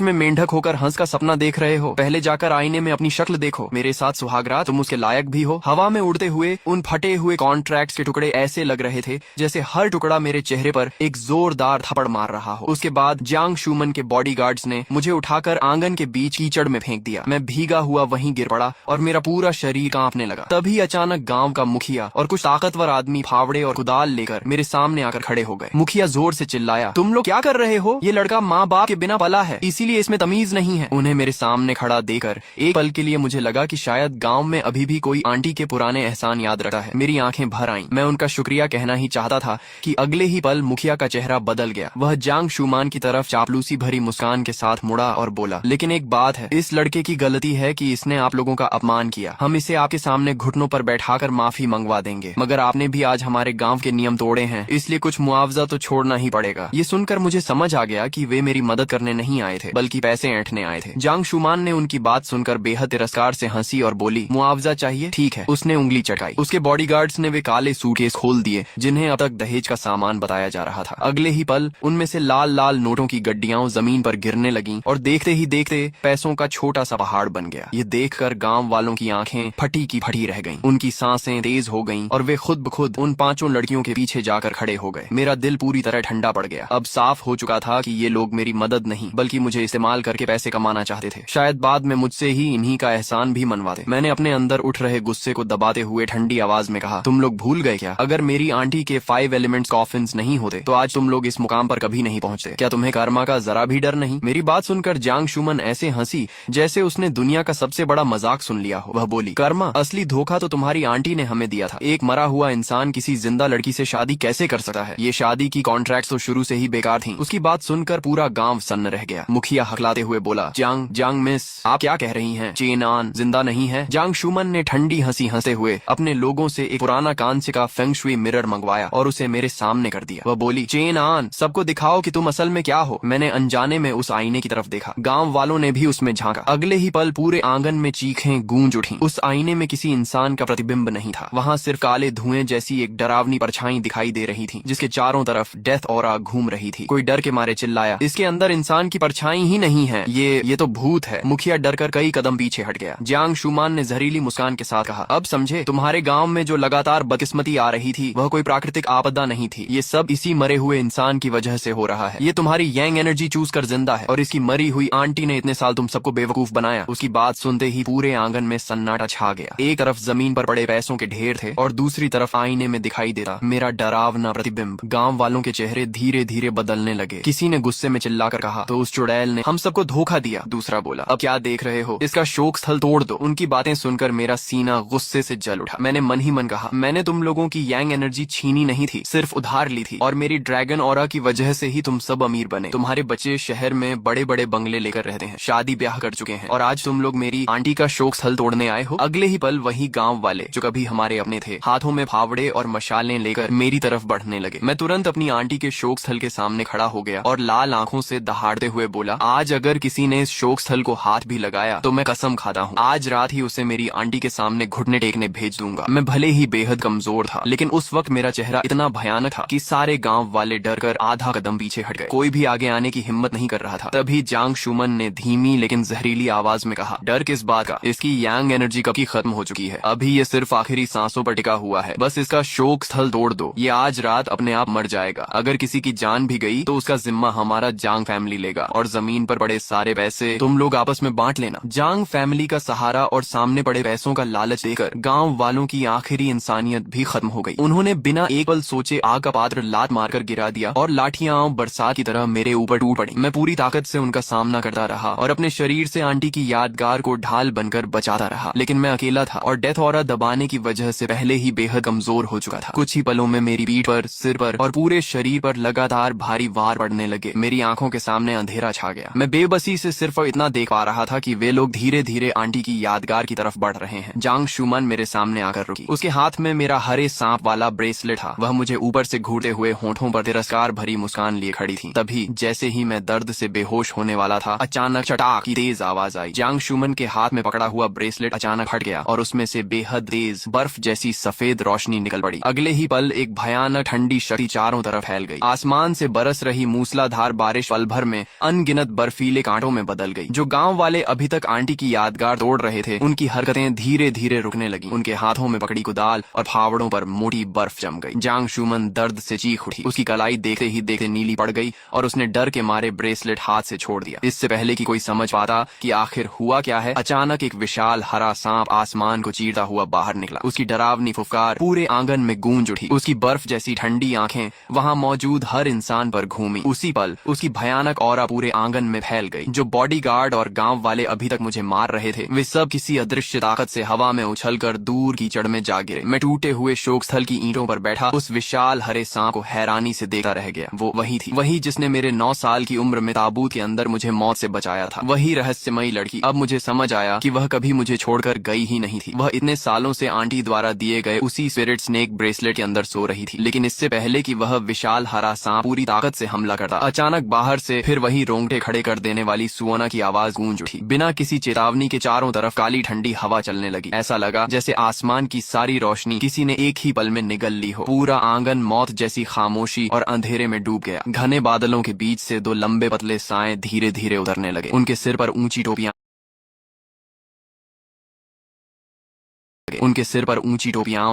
Speaker 1: में मेंढक होकर हंस का सपना देख रहे हो। पहले जाकर आईने में अपनी शक्ल देखो। मेरे साथ सुहागरात, तुम उसके लायक भी हो। हवा में उड़ते हुए उन फटे हुए कॉन्ट्रैक्ट्स के टुकड़े ऐसे लग रहे थे जैसे हर टुकड़ा मेरे चेहरे पर एक जोरदार थप्पड़ मार रहा हो। उसके बाद जियांग शूमन के बॉडीगार्ड्स ने मुझे उठाकर आंगन के बीच कीचड़ में फेंक दिया। मैं भीगा हुआ वहीं गिर पड़ा और मेरा पूरा शरीर कांपने लगा। तभी अचानक गांव का मुखिया और कुछ ताकतवर आदमी फावड़े और कुदाल लेकर मेरे सामने आकर खड़े हो गए। मुखिया जोर से चिल्लाया, तुम लोग क्या कर रहे हो? ये लड़का माँ बाप के बिना पला है, इसीलिए इसमें तमीज नहीं है। उन्हें मेरे सामने खड़ा देकर एक पल के लिए मुझे लगा कि शायद गांव में अभी भी कोई आंटी के पुराने एहसान याद रखता है। मेरी आंखें भर आईं। मैं उनका शुक्रिया कहना ही चाहता था कि अगले ही पल मुखिया का चेहरा बदल गया। वह जियांग शूमान की तरफ चापलूसी भरी मुस्कान के साथ मुड़ा और बोला, लेकिन एक बात है, इस लड़के की गलती है कि इसने आप लोगों का अपमान किया। हम इसे आपके सामने घुटनों पर बैठाकर माफी मंगवा देंगे, मगर आपने भी आज हमारे गांव के नियम तोड़े हैं, इसलिए कुछ मुआवजा तो छोड़ना ही पड़ेगा। ये सुनकर मुझे समझ आ गया कि वे मेरी मदद करने नहीं आए थे, बल्कि पैसे ऐंठने आए थे। जियांग शूमान ने उनकी बात सुनकर बेहद तिरस्कार से हंसी और बोली, मुआवजा चाहिए? ठीक है। उसने उंगली चटकाई। उसके बॉडीगार्ड्स ने वे काले सूटकेस खोल दिए जिन्हें अब तक दहेज का सामान बताया जा रहा था। अगले ही पल उनमें से लाल लाल नोटों की गड्डियां जमीन पर गिरने लगीं और देखते ही देखते पैसों का छोटा सा पहाड़ बन गया। ये देखकर गांव वालों की आंखें फटी की फटी रह गईं। उनकी सांसें तेज हो गईं और वे खुद ब खुद उन 5 लड़कियों के पीछे जाकर खड़े हो गए। मेरा दिल पूरी तरह ठंडा पड़ गया। अब साफ हो चुका था कि ये लोग मेरी मदद नहीं बल्कि मुझे इस्तेमाल करके पैसे कमाना चाहते थे। शायद बाद में मुझसे ही इन्हीं का एहसान भी मनवाते। मैंने अपने अंदर उठ रहे गुस्से को दबाते हुए ठंडी आवाज में कहा, तुम लोग भूल गए क्या? अगर मेरी आंटी के 5 एलिमेंट्स कॉफिन्स नहीं होते तो आज तुम लोग इस मुकाम पर कभी नहीं पहुंचते। क्या तुम्हें कर्मा का जरा भी डर नहीं? मेरी बात सुनकर जियांग शूमन ऐसे हंसी जैसे उसने दुनिया का सबसे बड़ा मजाक सुन लिया हो। वह बोली, कर्मा, असली धोखा तो तुम्हारी आंटी ने हमें दिया था। एक मरा हुआ इंसान किसी जिंदा लड़की से शादी कैसे कर सकता है? ये शादी की कॉन्ट्रैक्ट्स तो शुरू से ही बेकार थी। उसकी बात सुनकर पूरा गांव सन्न रह गया। मुखिया हकलाते हुए बोला, जियांग मिस, आप क्या कह रही हैं? चेनान जिंदा नहीं है? जियांग शूमन ने ठंडी हंसी हंसते हुए अपने लोगों से एक पुराना कांस्य का फेंग शुई मिरर मंगवाया और उसे मेरे सामने कर दिया। वह बोली, चेनान, सबको दिखाओ कि तुम असल में क्या हो। मैंने अनजाने में उस आईने की तरफ देखा। गांव वालों ने भी उसमें झांका। अगले ही पल पूरे आंगन में चीखें गूंज उठी। उस आईने में किसी इंसान का प्रतिबिंब नहीं था। वहाँ सिर्फ काले धुएं जैसी एक डरावनी परछाई दिखाई दे रही थी जिसके चारों तरफ डेथ ऑरा घूम रही थी। कोई डर के मारे चिल्लाया, इसके अंदर इंसान की परछाई ही नहीं है, ये तो भूत है। मुखिया डरकर कई कदम पीछे हट गया। जियांग शूमान ने जहरीली मुस्कान के साथ कहा, अब समझे? तुम्हारे गांव में जो लगातार बदकिस्मती आ रही थी वह कोई प्राकृतिक आपदा नहीं थी। ये सब इसी मरे हुए इंसान की वजह से हो रहा है। ये तुम्हारी यांग एनर्जी चूस कर जिंदा है और इसकी मरी हुई आंटी ने इतने साल तुम सबको बेवकूफ बनाया। उसकी बात सुनते ही पूरे आंगन में सन्नाटा छा गया। एक तरफ जमीन पर पड़े पैसों के ढेर थे और दूसरी तरफ आईने में दिखाई देता मेरा डरावना प्रतिबिंब। गांव वालों के चेहरे धीरे धीरे बदलने लगे। किसी ने गुस्से में चिल्लाकर कहा, तो उस चुड़ैल ने हम सबको धोखा दिया। दूसरा बोला, अब क्या देख रहे हो? इसका शोक स्थल तोड़ दो। उनकी बातें सुनकर मेरा सीना गुस्से से जल उठा। मैंने मन ही मन कहा, मैंने तुम लोगों की यांग एनर्जी छीनी नहीं थी, सिर्फ उधार ली थी और मेरी ड्रैगन ऑरा की वजह से ही तुम सब अमीर बने। तुम्हारे बच्चे शहर में बड़े बड़े बंगले लेकर रहते हैं, शादी ब्याह कर चुके हैं और आज तुम लोग मेरी आंटी का शोक स्थल तोड़ने आए हो। अगले ही पल वही गांव वाले जो कभी हमारे अपने थे हाथों में फावड़े और मशालें लेकर मेरी तरफ बढ़ने लगे। मैं तुरंत अपनी आंटी के शोक स्थल के सामने खड़ा हो गया और लाल आंखों से दहाड़ते हुए बोला, आज अगर किसी ने इस शोक स्थल को हाथ भी लगाया तो मैं कसम खाता हूँ आज रात ही उसे मेरी आंटी के सामने घुटने टेकने भेज दूंगा। मैं भले ही बेहद कमजोर था लेकिन उस वक्त मेरा चेहरा इतना भयानक था कि सारे गांव वाले डरकर आधा कदम पीछे हट गए। कोई भी आगे आने की हिम्मत नहीं कर रहा था। तभी जियांग शूमन ने धीमी लेकिन जहरीली आवाज में कहा, डर किस बात का? इसकी यांग एनर्जी कब की खत्म हो चुकी है। अभी ये सिर्फ आखिरी सांसों पर टिका हुआ है। बस इसका शोक स्थल तोड़ दो। ये आज रात अपने आप मर जाएगा। अगर किसी की जान भी गई तो उसका जिम्मा हमारा जांग फैमिली लेगा और जमीन पर पड़े सारे पैसे तुम लोग आपस में बांट लेना। जांग फैमिली का सहारा और सामने पड़े पैसों का लालच देकर गांव वालों की आखिरी इंसानियत भी खत्म हो गई। उन्होंने बिना एक पल सोचे आग का पात्र लात मारकर गिरा दिया और लाठियां बरसात की तरह मेरे ऊपर टूट पड़ी। मैं पूरी ताकत से उनका सामना करता रहा और अपने शरीर से आंटी की यादगार को ढाल बनकर बचाता रहा। लेकिन मैं अकेला था और डेथ ऑरा दबाने की वजह से पहले ही बेहद कमजोर हो चुका था। कुछ ही पलों में मेरी पीठ पर, सिर पर और पूरे शरीर पर लगातार भारी वार पड़ने लगे। मेरी आंखों के सामने अंधेरा छा गया। मैं बेबसी से सिर्फ इतना देख पा रहा था कि वे लोग धीरे धीरे आंटी की यादगार की तरफ बढ़ रहे हैं। जियांग शूमन मेरे सामने आकर रुकी। उसके हाथ में मेरा हरे सांप वाला ब्रेसलेट था। वह मुझे ऊपर से घूरते हुए होठों पर तिरस्कार भरी मुस्कान लिए खड़ी थी। तभी जैसे ही मैं दर्द से बेहोश होने वाला था, अचानक चटाक की तेज आवाज आई। जियांग शूमन के हाथ में पकड़ा हुआ ब्रेसलेट अचानक हट गया और उसमें से बेहद तेज बर्फ जैसी सफेद रोशनी निकल पड़ी। अगले ही पल एक भयानक ठंडी शक्ति चार चारों तरफ फैल गई। आसमान से बरस रही मूसलाधार बारिश पल भर में अनगिनत बर्फीले कांटों में बदल गई। जो गांव वाले अभी तक आंटी की यादगार तोड़ रहे थे, उनकी हरकतें धीरे धीरे रुकने लगी। उनके हाथों में पकड़ी कुदाल और फावड़ों पर मोटी बर्फ जम गई। जांग शुमन दर्द से चीख उठी। उसकी कलाई देखते ही देखते नीली पड़ गई और उसने डर के मारे ब्रेसलेट हाथ से छोड़ दिया। इससे पहले कि कोई समझ पाता कि आखिर हुआ क्या है, अचानक एक विशाल हरा सांप आसमान को चीरता हुआ बाहर निकला। उसकी डरावनी फुफकार पूरे आंगन में गूंज उठी। उसकी बर्फ जैसी ठंडी आंखें वहां मौजूद हर इंसान पर घूमी। उसी पल उसकी भयानक ऑरा पूरे आंगन में फैल गई। जो बॉडीगार्ड और गांव वाले अभी तक मुझे मार रहे थे, वे सब किसी अदृश्य ताकत से हवा में उछलकर दूर कीचड़ में जा गिरे। मैं टूटे हुए शोक स्थल की ईंटों पर बैठा उस विशाल हरे सांप को हैरानी से देखता रह गया। वो वही थी, वही जिसने मेरे 9 साल की उम्र में ताबूत के अंदर मुझे मौत से बचाया था। वही रहस्यमयी लड़की। अब मुझे समझ आया कि वह कभी मुझे छोड़कर गई ही नहीं थी। वह इतने सालों से आंटी द्वारा दिए गए उसी स्पिरिट स्नेक ब्रेसलेट के अंदर सो रही थी। लेकिन इससे पहले कि वह विशाल हरा सांप पूरी ताकत से हमला करता, अचानक बाहर से फिर वही रोंगटे खड़े कर देने वाली सुवना की आवाज गूंज उठी। बिना किसी चेतावनी के चारों तरफ काली ठंडी हवा चलने लगी। ऐसा लगा जैसे आसमान की सारी रोशनी किसी ने एक ही पल में निगल ली हो। पूरा आंगन मौत जैसी खामोशी और अंधेरे में डूब गया। घने बादलों के बीच से 2 लंबे पतले साए धीरे धीरे उतरने लगे। उनके सिर पर ऊंची टोपियां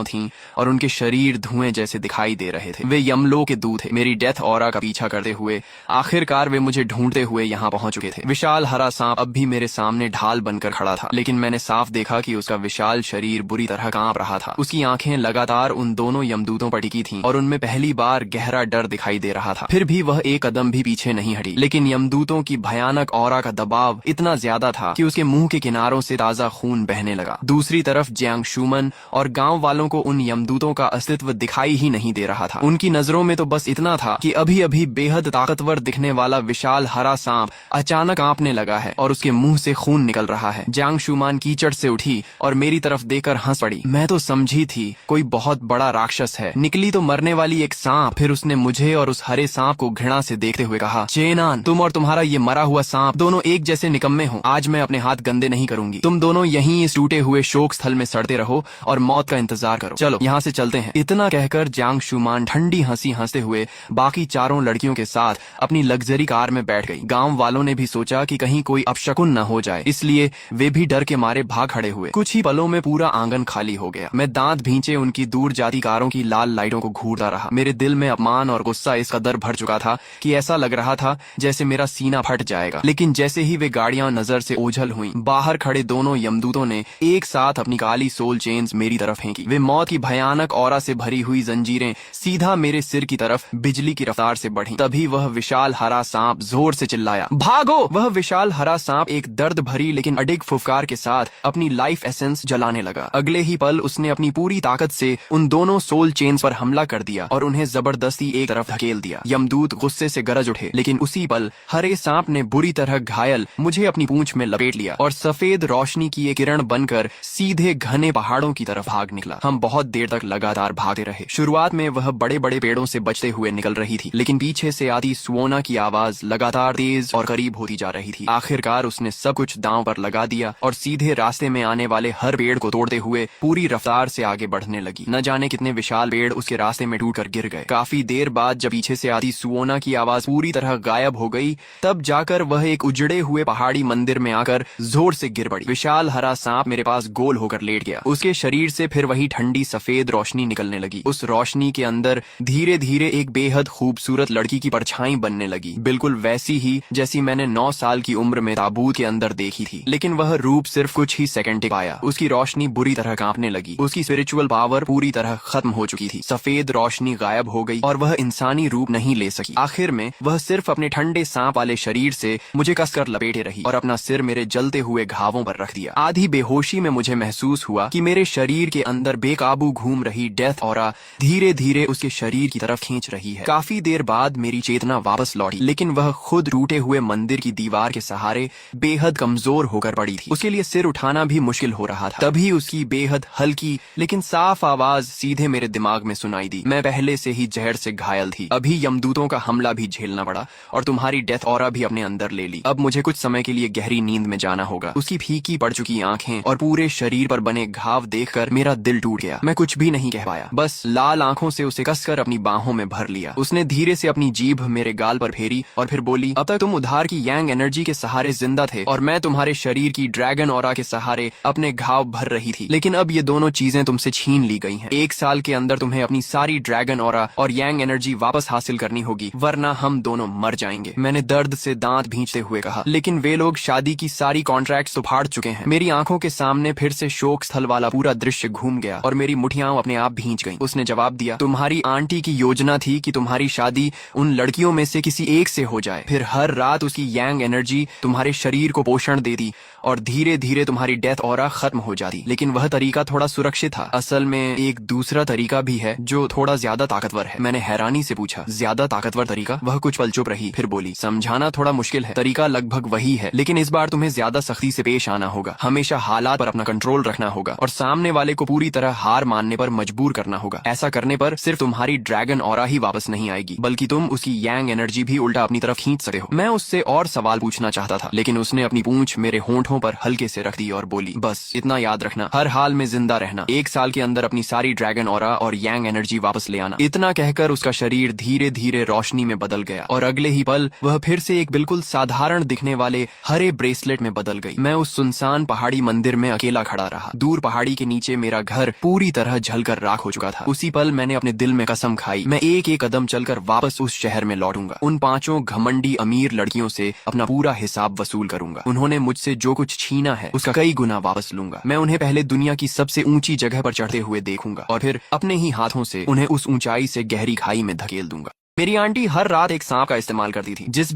Speaker 1: थीं और उनके शरीर धुएं जैसे दिखाई दे रहे थे। वे यमलोक के दूत थे। मेरी डेथ ऑरा का पीछा करते हुए आखिरकार वे मुझे ढूंढते हुए यहाँ पहुंच चुके थे। विशाल हरा सांप अब भी मेरे सामने ढाल बनकर खड़ा था, लेकिन मैंने साफ देखा कि उसका विशाल शरीर बुरी तरह कांप रहा था। उसकी आंखें लगातार उन दोनों यमदूतों पर टिकी थीं और उनमें पहली बार गहरा डर दिखाई दे रहा था। फिर भी वह एक कदम भी पीछे नहीं हटी, लेकिन यमदूतों की भयानक ऑरा का दबाव इतना ज्यादा था कि उसके मुंह के किनारों से ताजा खून बहने लगा। दूसरी तरफ जियांग शुमन और गांव वालों को उन यमदूतों का अस्तित्व दिखाई ही नहीं दे रहा था। उनकी नजरों में तो बस इतना था कि अभी अभी बेहद ताकतवर दिखने वाला विशाल हरा सांप अचानक कांपने लगा है और उसके मुंह से खून निकल रहा है। जियांग शुमान कीचड़ से उठी और मेरी तरफ देखकर हंस पड़ी। मैं तो समझी थी कोई बहुत बड़ा राक्षस है, निकली तो मरने वाली एक सांप। फिर उसने मुझे और उस हरे सांप को घृणा से देखते हुए कहा, चेनान, तुम और तुम्हारा ये मरा हुआ सांप दोनों एक जैसे निकम्मे हो। आज मैं अपने हाथ गंदे नहीं करूंगी। तुम दोनों यहीं इस टूटे हुए शोक स्थल में सड़ते रहो और मौत का इंतजार करो। चलो यहाँ से चलते हैं। इतना कहकर जियांग शुमान ठंडी हंसी हंसते हुए बाकी चारों लड़कियों के साथ अपनी लग्जरी कार में बैठ गई। गांव वालों ने भी सोचा कि कहीं कोई अपशकुन न हो जाए, इसलिए वे भी डर के मारे भाग खड़े हुए। कुछ ही पलों में पूरा आंगन खाली हो गया। मैं दांत भींचे उनकी दूर जाती कारों की लाल लाइटों को घूरता रहा। मेरे दिल में अपमान और गुस्सा इस कदर भर चुका था कि ऐसा लग रहा था जैसे मेरा सीना फट जाएगा। लेकिन जैसे ही वे गाड़ियां नजर से ओझल हुई, बाहर खड़े दोनों यमदूतों ने एक साथ अपनी काली सोल चेन्स मेरी तरफ फेंकी। वे मौत की भयानक ऑरा से भरी हुई जंजीरें सीधा मेरे सिर की तरफ बिजली की रफ्तार से बढ़ी। तभी वह विशाल हरा सांप जोर से चिल्लाया, भागो! वह विशाल हरा सांप एक दर्द भरी लेकिन अडिग फुफकार के साथ अपनी लाइफ एसेंस जलाने लगा। अगले ही पल उसने अपनी पूरी ताकत से उन दोनों सोल चेन्स पर हमला कर दिया और उन्हें जबरदस्ती एक तरफ धकेल दिया। यमदूत गुस्से से गरज उठे, लेकिन उसी पल हरे सांप ने बुरी तरह घायल मुझे अपनी पूंछ में लपेट लिया और सफेद रोशनी की एक किरण बनकर सीधे घने पहाड़ों की तरफ भाग निकला। हम बहुत देर तक लगातार भागते रहे। शुरुआत में वह बड़े बड़े पेड़ों से बचते हुए निकल रही थी, लेकिन पीछे से आती सुवोना की आवाज लगातार तेज और करीब होती जा रही थी। आखिरकार उसने सब कुछ दांव पर लगा दिया और सीधे रास्ते में आने वाले हर पेड़ को तोड़ते हुए पूरी रफ्तार से आगे बढ़ने लगी। न जाने कितने विशाल पेड़ उसके रास्ते में टूटकर गिर गए। काफी देर बाद जब पीछे से आती सुवोना की आवाज पूरी तरह गायब हो गई, तब जाकर वह एक उजड़े हुए पहाड़ी मंदिर में आकर जोर से गिर पड़ी। विशाल हरा सांप मेरे पास गोल होकर लेट गया। उसके शरीर से फिर वही ठंडी सफेद रोशनी निकलने लगी। उस रोशनी के अंदर धीरे धीरे एक बेहद खूबसूरत लड़की की परछाई बनने लगी, बिल्कुल वैसी ही जैसी मैंने 9 साल की उम्र में ताबूत के अंदर देखी थी। लेकिन वह रूप सिर्फ कुछ ही सेकंड टिक पाया। उसकी रोशनी बुरी तरह कांपने लगी। उसकी स्पिरिचुअल पावर पूरी तरह खत्म हो चुकी थी। सफेद रोशनी गायब हो गई और वह इंसानी रूप नहीं ले सकी। आखिर में वह सिर्फ अपने ठंडे सांप वाले शरीर से मुझे कसकर लपेटे रही और अपना सिर मेरे जलते हुए घावों पर रख दिया। आधी बेहोशी में मुझे महसूस हुआ कि मेरे शरीर के अंदर बेकाबू घूम रही डेथ ऑरा धीरे धीरे उसके शरीर की तरफ खींच रही है। काफी देर बाद मेरी चेतना वापस लौटी, लेकिन वह खुद टूटे हुए मंदिर की दीवार के सहारे बेहद कमजोर होकर पड़ी थी। उसके लिए सिर उठाना भी मुश्किल हो रहा था। तभी उसकी बेहद हल्की लेकिन साफ आवाज सीधे मेरे दिमाग में सुनाई दी, मैं पहले से ही जहर से घायल थी। अभी यमदूतों का हमला भी झेलना पड़ा और तुम्हारी डेथ ऑरा भी अपने अंदर ले ली। अब मुझे कुछ समय के लिए गहरी नींद में जाना होगा। उसकी फीकी पड़ चुकी आंखें और पूरे शरीर पर बने घाव देखकर मेरा दिल टूट गया। मैं कुछ भी नहीं कह पाया, बस लाल आंखों से उसे कसकर अपनी बाहों में भर लिया। उसने धीरे से अपनी जीभ मेरे गाल पर फेरी और फिर बोली, अब तक तुम उधार की यांग एनर्जी के सहारे जिंदा थे और मैं तुम्हारे शरीर की ड्रैगन ऑरा के सहारे अपने घाव भर रही थी, लेकिन अब ये दोनों चीजें तुमसे छीन ली गई हैं। 1 साल के अंदर तुम्हें अपनी सारी ड्रैगन ऑरा और यांग एनर्जी वापस हासिल करनी होगी, वरना हम दोनों मर जाएंगे। मैंने दर्द से दांत भींचते हुए कहा, लेकिन वे लोग शादी की सारी कॉन्ट्रैक्ट्स तो फाड़ चुके हैं। मेरी आंखों के सामने फिर से शोक स्थल वाला पूरा दृश्य घूम गया और मेरी मुठियां अपने आप भींच गईं। उसने जवाब दिया, तुम्हारी आंटी की योजना थी कि तुम्हारी शादी उन लड़कियों में से किसी एक से हो जाए, फिर हर रात उसकी यांग एनर्जी तुम्हारे शरीर को पोषण देती और धीरे धीरे तुम्हारी डेथ ऑरा खत्म हो जाती। लेकिन वह तरीका थोड़ा सुरक्षित था। असल में एक दूसरा तरीका भी है जो थोड़ा ज्यादा ताकतवर है। मैंने हैरानी से पूछा, ज्यादा ताकतवर तरीका? वह कुछ पल चुप रही, फिर बोली, समझाना थोड़ा मुश्किल है। तरीका लगभग वही है, लेकिन इस बार तुम्हें ज्यादा सख्ती से पेश आना होगा। हमेशा हालात पर अपना कंट्रोल रखना होगा और सामने वाले को पूरी तरह हार मानने पर मजबूर करना होगा। ऐसा करने पर सिर्फ तुम्हारी ड्रैगन ऑरा ही वापस नहीं आएगी, बल्कि तुम उसकी यांग एनर्जी भी उल्टा अपनी तरफ खींच सकते हो। मैं उससे और सवाल पूछना चाहता था, लेकिन उसने अपनी पूंछ मेरे होंठों पर हल्के से रख दी और बोली, बस इतना याद रखना, हर हाल में जिंदा रहना, 1 साल के अंदर अपनी सारी ड्रैगन ऑरा और यांग एनर्जी वापस ले आना। इतना कहकर उसका शरीर धीरे धीरे रोशनी में बदल गया और अगले ही पल वह फिर से एक बिल्कुल साधारण दिखने वाले हरे ब्रेसलेट में बदल गई। मैं उस सुनसान पहाड़ी मंदिर में अकेला खड़ा रहा। दूर पहाड़ी के नीचे मेरा घर पूरी तरह जलकर राख हो चुका था। उसी पल मैंने अपने दिल में कसम खाई, मैं एक एक कदम चलकर वापस उस शहर में लौटूंगा। उन 5 घमंडी अमीर लड़कियों से अपना पूरा हिसाब वसूल करूंगा। उन्होंने मुझसे जो कुछ छीना है उसका कई गुना वापस लूंगा। मैं उन्हें पहले दुनिया की सबसे ऊंची जगह पर चढ़ते हुए देखूंगा और फिर अपने ही हाथों से उन्हें उस ऊंचाई से गहरी खाई में धकेल दूंगा। मेरी आंटी हर रात एक सांप का इस्तेमाल करती थी। जिस